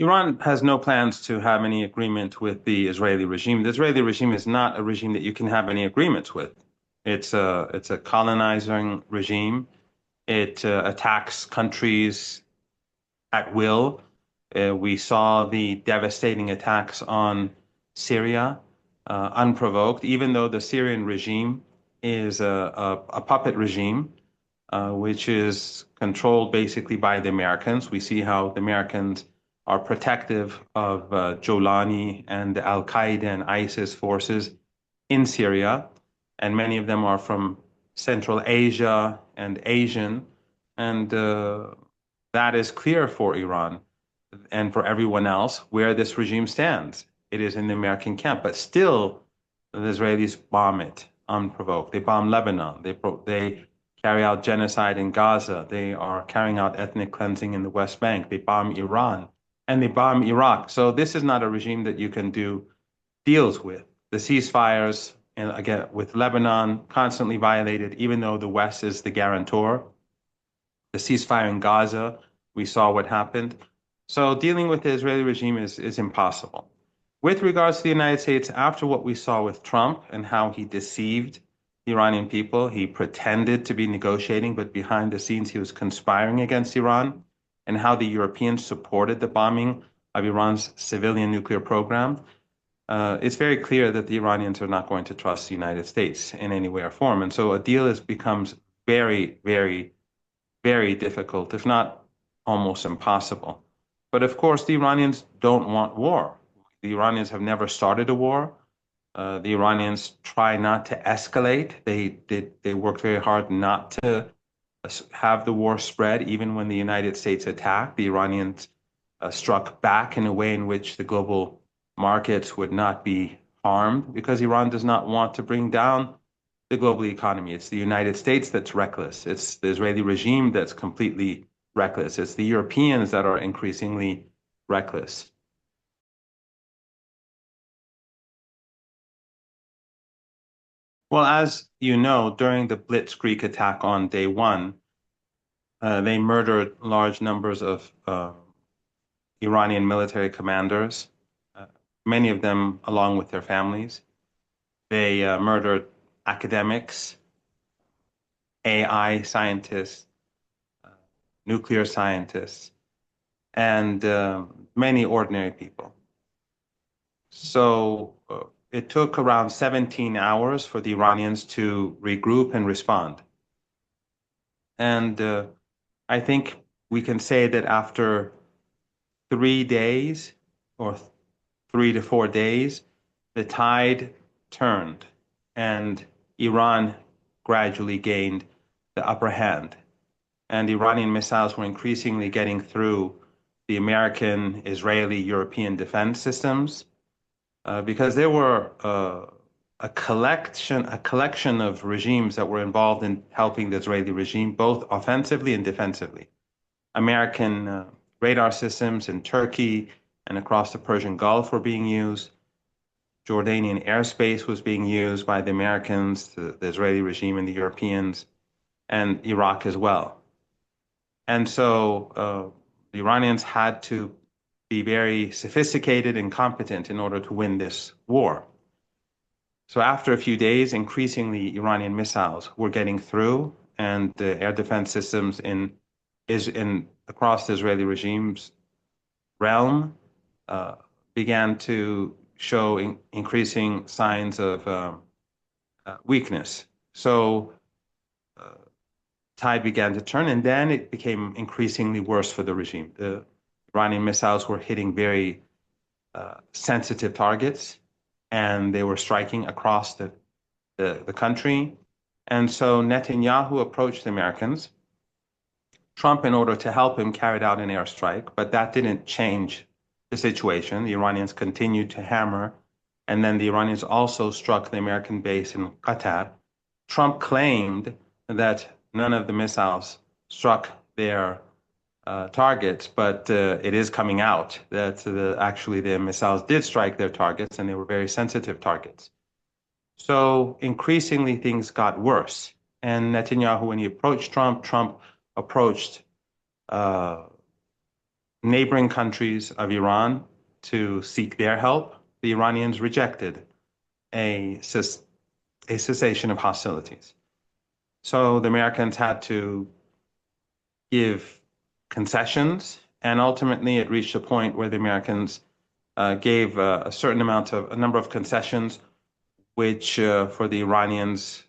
Iran has no plans to have any agreement with the Israeli regime. The Israeli regime is not a regime that you can have any agreements with. It's a colonizing regime. It attacks countries at will. We saw the devastating attacks on Syria, unprovoked, even though the Syrian regime is a puppet regime, which is controlled basically by the Americans. We see how the Americans are protective of Jolani and Al-Qaeda and ISIS forces in Syria, and many of them are from Central Asia and Asian, and that is clear for Iran and for everyone else where this regime stands. It is in the American camp, but still the Israelis bomb it unprovoked. They bomb Lebanon. They carry out genocide in Gaza. They are carrying out ethnic cleansing in the West Bank. They bomb Iran and they bomb Iraq. So this is not a regime that you can do deals with. The ceasefires, and again, with Lebanon constantly violated, even though the West is the guarantor. The ceasefire in Gaza, we saw what happened. So dealing with the Israeli regime is impossible. With regards to the United States, after what we saw with Trump and how he deceived the Iranian people, he pretended to be negotiating, but behind the scenes he was conspiring against Iran, and how the Europeans supported the bombing of Iran's civilian nuclear program, it's very clear that the Iranians are not going to trust the United States in any way or form. And so a deal becomes very, very, very difficult, if not almost impossible. But of course, the Iranians don't want war. The Iranians have never started a war. The Iranians try not to escalate. They worked very hard not to have the war spread, even when the United States attacked. The Iranians struck back in a way in which the global markets would not be harmed, because Iran does not want to bring down the global economy. It's the United States that's reckless. It's the Israeli regime that's completely reckless. It's the Europeans that are increasingly reckless. Well, as you know, during the Blitzkrieg attack on day one, they murdered large numbers of Iranian military commanders, many of them along with their families. They murdered academics, AI scientists, nuclear scientists, and many ordinary people. So it took around 17 hours for the Iranians to regroup and respond. And I think we can say that after 3 days or 3 to 4 days, the tide turned and Iran gradually gained the upper hand. And Iranian missiles were increasingly getting through the American, Israeli, European defense systems, because there were a collection of regimes that were involved in helping the Israeli regime, both offensively and defensively. American radar systems in Turkey and across the Persian Gulf were being used. Jordanian airspace was being used by the Americans, the Israeli regime, and the Europeans, and Iraq as well. And so the Iranians had to be very sophisticated and competent in order to win this war. So after a few days, increasingly Iranian missiles were getting through, and the air defense systems across the Israeli regime's realm began to show increasing signs of weakness. So tide began to turn, and then it became increasingly worse for the regime. The Iranian missiles were hitting very sensitive targets, and they were striking across the country. And so Netanyahu approached the Americans. Trump, in order to help him, carried out an airstrike, but that didn't change the situation. The Iranians continued to hammer, and then the Iranians also struck the American base in Qatar. Trump claimed that none of the missiles struck their targets, but it is coming out that actually the missiles did strike their targets, and they were very sensitive targets. So increasingly things got worse. And Netanyahu, when he approached Trump, Trump approached neighboring countries of Iran to seek their help. The Iranians rejected a cessation of hostilities. So the Americans had to give concessions, and ultimately it reached a point where the Americans gave a number of concessions, which for the Iranians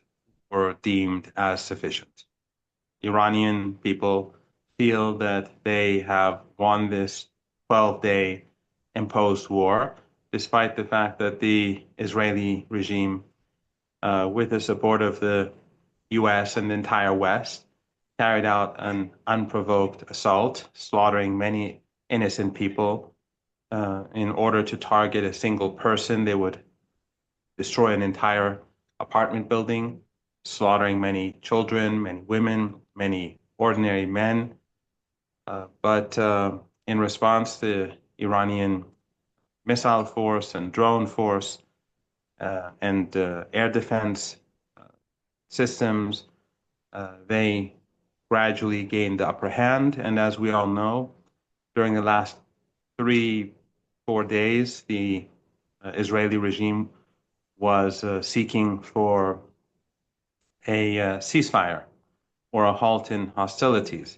were deemed as sufficient. Iranian people feel that they have won this 12-day imposed war, despite the fact that the Israeli regime, with the support of the US and the entire West, carried out an unprovoked assault, slaughtering many innocent people. In order to target a single person, they would destroy an entire apartment building, slaughtering many children, many women, many ordinary men. But in response, the Iranian missile force and drone force and air defense systems, they gradually gained the upper hand. And as we all know, during the last 3-4 days, the Israeli regime was seeking for a ceasefire or a halt in hostilities.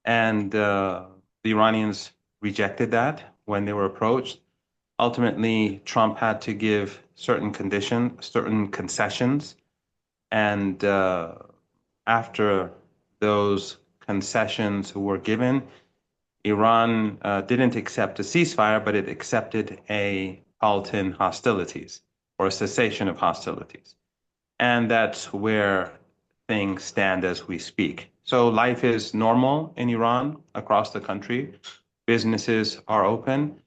And the Iranians rejected that when they were approached. Ultimately, Trump had to give certain conditions, certain concessions. And after those concessions were given, Iran didn't accept a ceasefire, but it accepted a halt in hostilities or a cessation of hostilities. And that's where things stand as we speak. So life is normal in Iran across the country. Businesses are open,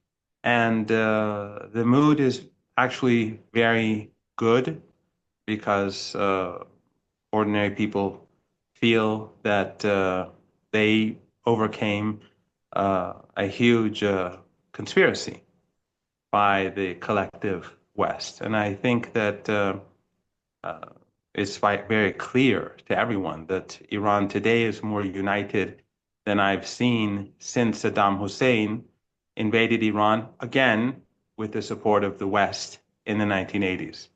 and the mood is actually very good because ordinary people feel that they overcame a huge conspiracy by the collective West. And I think that it's very clear to everyone that Iran today is more united than I've seen since Saddam Hussein invaded Iran, again with the support of the West in the 1980s.